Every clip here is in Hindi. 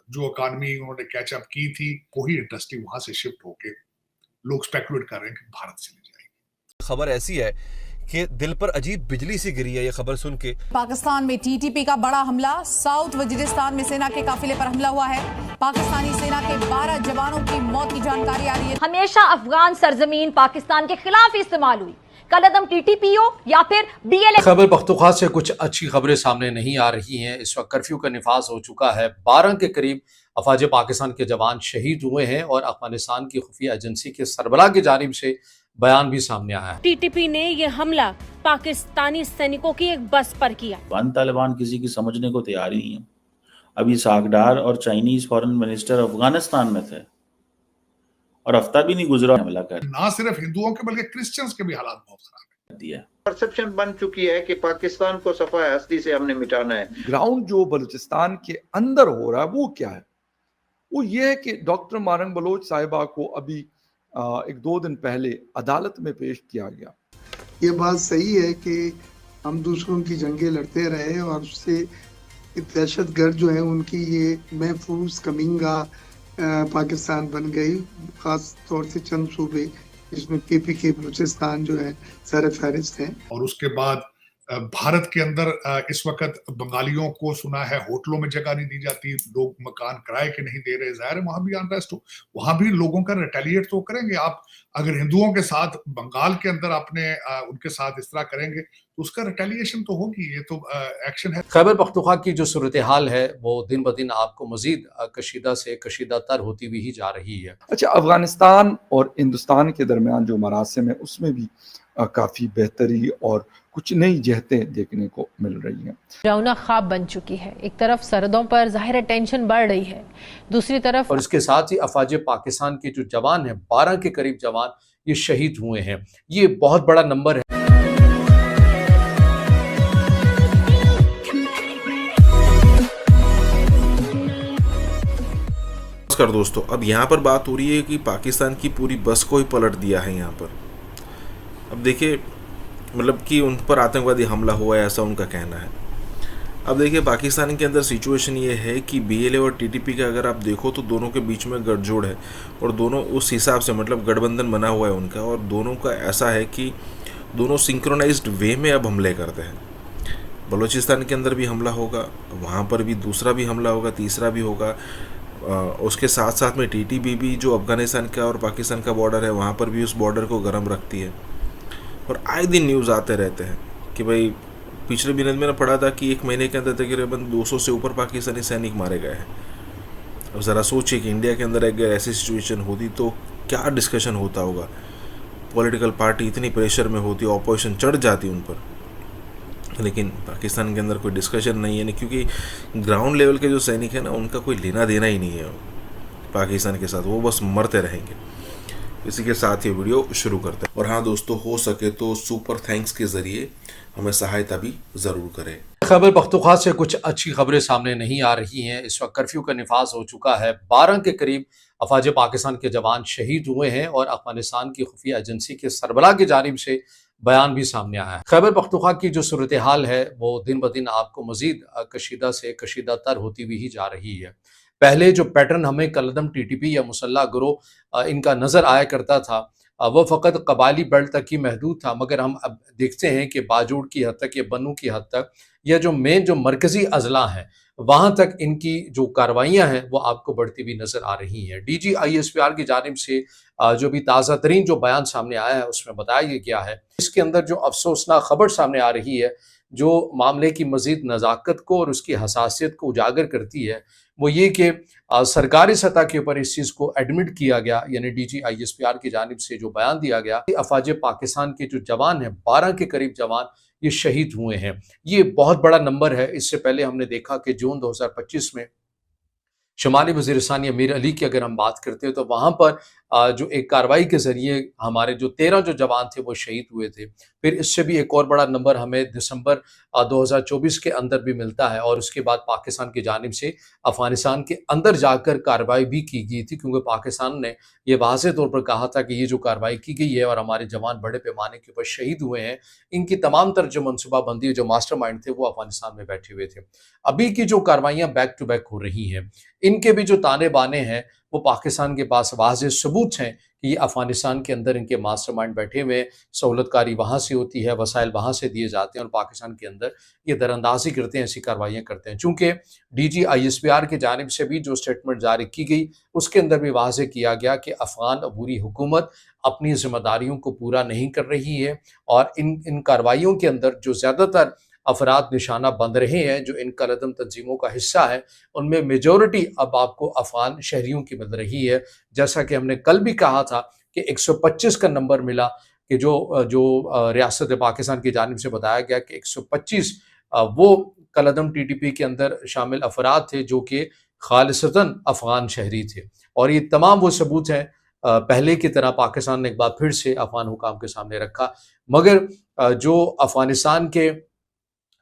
जो इकॉनमी उन्होंने कैचअप की थी वही इंडस्ट्री वहां से शिफ्ट होके लोग स्पेकुलेट कर रहे हैं कि भारत चली जाएगी। खबर ऐसी है कि दिल पर अजीब बिजली सी गिरी है ये खबर सुन के। पाकिस्तान में टीटीपी का बड़ा हमला, साउथ वजीरिस्तान में सेना के काफिले पर हमला हुआ है। पाकिस्तानी सेना के 12 जवानों की मौत की जानकारी आ रही है। हमेशा अफगान सरजमीन पाकिस्तान के खिलाफ इस्तेमाल हुई, कलदम टीटीपी हो या फिर बीएलए। खैबर पख्तूनख्वा से कुछ अच्छी खबरें सामने नहीं आ रही हैं। इस वक्त कर्फ्यू का निफाज हो चुका है। 12 के करीब अफवाज पाकिस्तान के जवान शहीद हुए हैं और अफगानिस्तान की खुफिया एजेंसी के सरबराह की जानिब से बयान भी सामने आया है। टीटीपी ने यह हमला पाकिस्तानी सैनिकों की एक बस पर किया। तालिबान किसी की समझने को तैयार ही नहीं है। अभी सागडार और चाइनीज फॉरेन मिनिस्टर अफगानिस्तान में थे और हफ्ता भी नहीं गुजरा हमला कर। ना सिर्फ हिंदुओं के बल्कि क्रिश्चियंस के भी हालात बहुत खराब दिया। परसेप्शन बन चुकी है कि पाकिस्तान को सफा हस्ती से हमने मिटाना है। ग्राउंड जो बलूचिस्तान के अंदर हो रहा है वो क्या है? वो ये है कि डॉक्टर मारंग बलोच साहिबा को अभी 1-2 दिन पहले अदालत में पेश किया गया। ये बात सही है कि हम दूसरों की जंगें लड़ते रहे और उससे दहशतगर्द जो है उनकी ये महफूज कमिंगा पाकिस्तान बन गई, खास तौर से चंद सूबे जिसमें पीपीके बलूचिस्तान जो है सर फहरिस्त है। और उसके बाद भारत के अंदर इस वक्त बंगालियों को सुना है होटलों में जगह नहीं दी जाती, लोग मकान किराए के नहीं दे रहे। जाहिर है वहां भी अनरेस्ट हो, वहां भी लोगों का रिटेलिएट तो करेंगे। आप अगर हिंदुओं के साथ बंगाल के अंदर आपने उनके साथ इस तरह करेंगे तो उसका रिटेलिएशन तो होगी, ये तो एक्शन है। खैबर पख्तूनख्वा की जो सूरत हाल है वो दिन ब दिन आपको मजीद कशीदा से कशीदा तर होती हुई ही जा रही है। अच्छा, अफगानिस्तान और हिंदुस्तान के दरमियान जो मरासिम है उसमें भी काफी बेहतरी और कुछ नई जहतें देखने को मिल रही हैं। डरावना ख्वाब बन चुकी है। एक तरफ सरहदों पर जाहिर टेंशन बढ़ रही है, दूसरी तरफ और इसके साथ ही अफवाज पाकिस्तान के जो जवान हैं 12 के करीब जवान ये शहीद हुए हैं। ये बहुत बड़ा नंबर है। नमस्कार दोस्तों, अब यहाँ पर बात हो रही है कि पाकिस्तान की पूरी बस को ही पलट दिया है यहाँ पर। अब देखिए, मतलब कि उन पर आतंकवादी हमला हुआ है ऐसा उनका कहना है। अब देखिए, पाकिस्तान के अंदर सिचुएशन ये है कि बीएलए और टीटीपी का अगर आप देखो तो दोनों के बीच में गठजोड़ है और दोनों उस हिसाब से मतलब गठबंधन बना हुआ है उनका, और दोनों का ऐसा है कि दोनों सिंक्रोनाइज्ड वे में अब हमले करते हैं। बलूचिस्तान के अंदर भी हमला होगा, वहाँ पर भी दूसरा भी हमला होगा, तीसरा भी होगा। उसके साथ साथ में टीटीपी भी जो अफगानिस्तान का और पाकिस्तान का बॉर्डर है वहाँ पर भी उस बॉर्डर को गर्म रखती है। और आए दिन न्यूज़ आते रहते हैं कि भाई पिछले महीने मैंने पढ़ा था कि 1 महीने के अंदर तकरीबन 200 से ऊपर पाकिस्तानी सैनिक मारे गए हैं। अब ज़रा सोचिए कि इंडिया के अंदर अगर ऐसी सिचुएशन होती तो क्या डिस्कशन होता होगा। पॉलिटिकल पार्टी इतनी प्रेशर में होती, ऑपोजिशन चढ़ जाती उन पर, लेकिन पाकिस्तान के अंदर कोई डिस्कशन नहीं है, क्योंकि ग्राउंड लेवल के जो सैनिक हैं ना उनका कोई लेना देना ही नहीं है पाकिस्तान के साथ, वो बस मरते रहेंगे। इसी के साथ ये वीडियो शुरू करते हैं। और हाँ दोस्तों, हो सके तो सुपर थैंक्स के ज़रिए हमें सहायता भी ज़रूर करें। खैबर पख्तूनख्वा से कुछ अच्छी खबरें सामने नहीं आ रही हैं। इस वक्त कर्फ्यू का निफाज हो चुका है। 12 के करीब अफवाज पाकिस्तान के जवान शहीद हुए हैं और अफगानिस्तान की खुफिया एजेंसी के सरबराह की जानिब से बयान भी सामने आया है। खैबर पख्तूनख्वा की जो सूरत हाल है वो दिन ब दिन आपको मजीद कशीदा से कशीदा तर होती हुई ही जा रही है। पहले जो पैटर्न हमें कलदम टीटीपी या मुसल्ला गिरोह इनका नज़र आया करता था वो फ़कत कबायली बेल्ट तक ही महदूद था, मगर हम अब देखते हैं कि बाजूड़ की हद तक या बनू की हद तक या जो मेन जो मरकज़ी अजला हैं वहाँ तक इनकी जो कार्रवाइयाँ हैं वो आपको बढ़ती हुई नज़र आ रही हैं। DGISPR की जानिब से जो भी ताज़ा तरीन जो बयान सामने आया है उसमें बताया गया है। इसके अंदर जो अफसोसनाक खबर सामने आ रही है जो मामले की मज़ीद नज़ाकत को और उसकी हसासियत को उजागर करती है वो ये कि सरकारी सतह के ऊपर इस चीज़ को एडमिट किया गया, यानी DGISPR की जानिब से जो बयान दिया गया कि अफवाज पाकिस्तान के जो जवान हैं 12 के करीब जवान ये शहीद हुए हैं। ये बहुत बड़ा नंबर है। इससे पहले हमने देखा कि जून 2025 में शुमाली वज़ीरिस्तान या मीर अली की अगर हम बात करते हैं तो वहाँ पर जो एक कार्रवाई के जरिए हमारे जो 13 जो जवान थे वो शहीद हुए थे। फिर इससे भी एक और बड़ा नंबर हमें दिसंबर 2024 के अंदर भी मिलता है, और उसके बाद पाकिस्तान की जानिब से अफगानिस्तान के अंदर जाकर कार्रवाई भी की गई थी, क्योंकि पाकिस्तान ने ये वाज़ेह तौर पर कहा था कि ये जो कार्रवाई की गई है और हमारे जवान बड़े पैमाने के ऊपर शहीद हुए हैं, इनकी तमाम तर जो मनसूबाबंदी, जो मास्टरमाइंड थे, वो अफगानिस्तान में बैठे हुए थे। अभी की जो कार्रवाइयाँ बैक टू बैक हो रही हैं, इनके भी जो ताने बाने हैं, वो पाकिस्तान के पास वाज़ेह सबूत हैं कि ये अफगानिस्तान के अंदर इनके मास्टरमाइंड बैठे हुए हैं, सहूलतकारी वहाँ से होती है, वसाइल वहाँ से दिए जाते हैं, और पाकिस्तान के अंदर ये दरअंदाज़ी करते हैं, ऐसी कार्रवाइयाँ करते हैं। चूँकि डीजी ISPR की जानिब से भी जो स्टेटमेंट जारी की गई, उसके अंदर भी वाज़ेह किया गया कि अफ़गान अबूरी हुकूमत अपनी ज़िम्मेदारियों को पूरा नहीं कर रही है, और इन कार्रवाइयों के अंदर जो ज़्यादातर अफराद निशाना बंद रहे हैं, जो इन कलदम तंजीमों का हिस्सा है, उनमें मेजॉरिटी अब आपको अफ़गान शहरियों की मिल रही है। जैसा कि हमने कल भी कहा था कि 125 का नंबर मिला, कि जो रियासत पाकिस्तान की जानिब से बताया गया कि 125 वो कलदम TTP के अंदर शामिल अफराद थे जो कि खालिसतन अफ़गान शहरी थे, और ये तमाम वो सबूत हैं पहले की तरह पाकिस्तान ने एक बार फिर से अफ़गान हुकाम के सामने रखा। मगर जो अफ़गानिस्तान के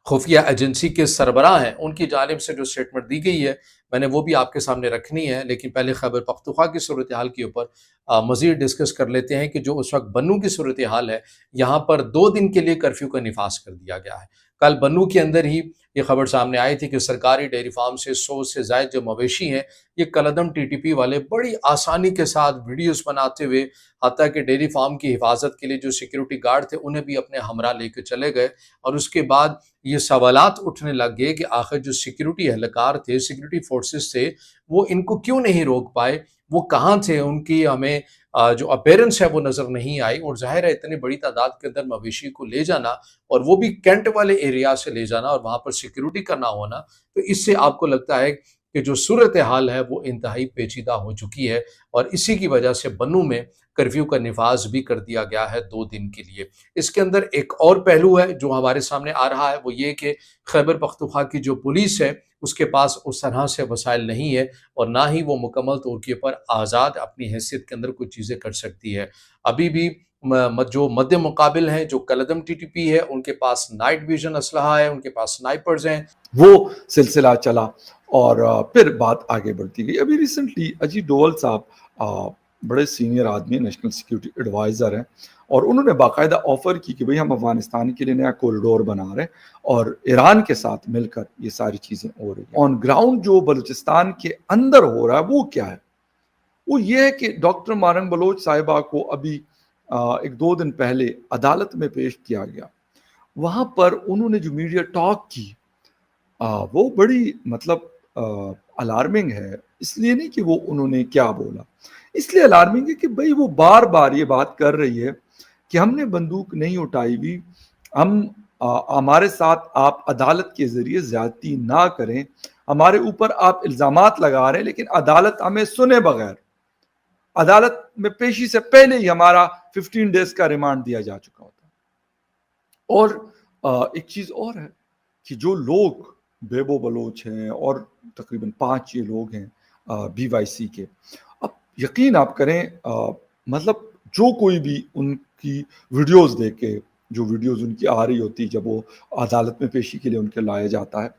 खुफिया एजेंसी के सरबराह हैं, उनकी जानिब से जो स्टेटमेंट दी गई है, मैंने वो भी आपके सामने रखनी है। लेकिन पहले खैबर पख्तूनख्वा की सूरत हाल के ऊपर मज़ीद डिस्कस कर लेते हैं कि जो उस वक्त बन्नू की सूरत हाल है, यहाँ पर 2 दिन के लिए कर्फ्यू का निफाज कर दिया गया है। कल बन्नू के अंदर ही ये खबर सामने आई थी कि सरकारी डेयरी फार्म से 100 से ज़ायद जो मवेशी हैं, ये कलदम TTP वाले बड़ी आसानी के साथ वीडियोस बनाते हुए, हत्ता कि डेयरी फार्म की हिफाजत के लिए जो सिक्योरिटी गार्ड थे, उन्हें भी अपने हमरा लेकर चले गए। और उसके बाद ये सवालात उठने लग गए कि आखिर जो सिक्योरिटी एहलकार थे, सिक्योरिटी फोर्सेस थे, वो इनको क्यों नहीं रोक पाए, वो कहाँ थे, उनकी हमें जो अपीयरेंस है वो नज़र नहीं आई। और ज़ाहिर है इतनी बड़ी तादाद के अंदर मवेशी को ले जाना, और वो भी कैंट वाले एरिया से ले जाना, और वहाँ पर सिक्योरिटी का ना होना, तो इससे आपको लगता है कि जो सूरत हाल है वो इंतहाई पेचीदा हो चुकी है। और इसी की वजह से बन्नू में कर्फ्यू का निफाज भी कर दिया गया है 2 दिन के लिए। इसके अंदर एक और पहलू है जो हमारे सामने आ रहा है, वो ये कि खैबर पख्तूनख्वा की जो पुलिस है, उसके पास उस तरह से वसाइल नहीं है, और ना ही वो मुकम्मल तौर के ऊपर आज़ाद अपनी हैसियत के अंदर कुछ चीज़ें कर सकती है। अभी भी जो मद्दे मुकाबिल हैं, जो कलदम TTP है, उनके पास नाइट विजन असलहा है, उनके पास स्नाइपर्स हैं। वो सिलसिला चला और फिर बात आगे बढ़ती गई। अभी रिसेंटली अजीत डोवल साहब बड़े सीनियर आदमी, नेशनल सिक्योरिटी एडवाइज़र हैं, और उन्होंने बाकायदा ऑफ़र की कि भाई हम अफ़गानिस्तान के लिए नया कॉरिडोर बना रहे हैं, और ईरान के साथ मिलकर ये सारी चीज़ें हो रही हैं। ऑन ग्राउंड जो बलूचिस्तान के अंदर हो रहा है वो क्या है? वो ये है कि डॉक्टर मारंग बलोच साहिबा को अभी 1-2 दिन पहले अदालत में पेश किया गया। वहाँ पर उन्होंने जो मीडिया टॉक की, वो बड़ी मतलब अलार्मिंग है। इसलिए नहीं कि वो उन्होंने क्या बोला, इसलिए अलार्मिंग है कि भाई वो बार बार ये बात कर रही है कि हमने बंदूक नहीं उठाई हुई, हमारे साथ आप अदालत के ज़रिए ज़्यादती ना करें, हमारे ऊपर आप इल्ज़ामात लगा रहे हैं, लेकिन अदालत हमें सुने बगैर, अदालत में पेशी से पहले ही हमारा 15 डेज का रिमांड दिया जा चुका होता है। और एक चीज़ और है कि जो लोग बेबो बलोच हैं, और तकरीबन 5 ये लोग हैं BYC के, अब यकीन आप करें, मतलब जो कोई भी उनकी वीडियोस देखे, जो वीडियोस उनकी आ रही होती जब वो अदालत में पेशी के लिए उनके लाया जाता है,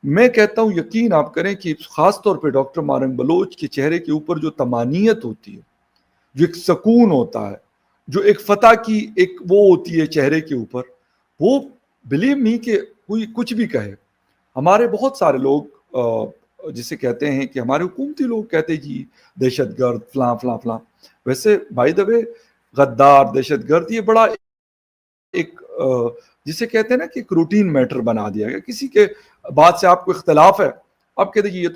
मैं कहता हूँ यकीन आप करें कि ख़ास तौर पे डॉक्टर मारंग बलोच के चेहरे के ऊपर जो तमानियत होती है, जो एक सुकून होता है, जो एक फतह की एक वो होती है चेहरे के ऊपर, वो बिलीव मी कि कोई कुछ भी कहे। हमारे बहुत सारे लोग जिसे कहते हैं कि हमारे हुकूमती लोग कहते हैं जी दहशतगर्द फलां फलां फलां, वैसे बाय द वे गद्दार, दहशतगर्द, ये बड़ा एक जिसे कहते हैं ना कि एक रूटीन मैटर बना दिया गया। किसी के बात से आपको इख्तलाफ है, आप कहते हैं ये तो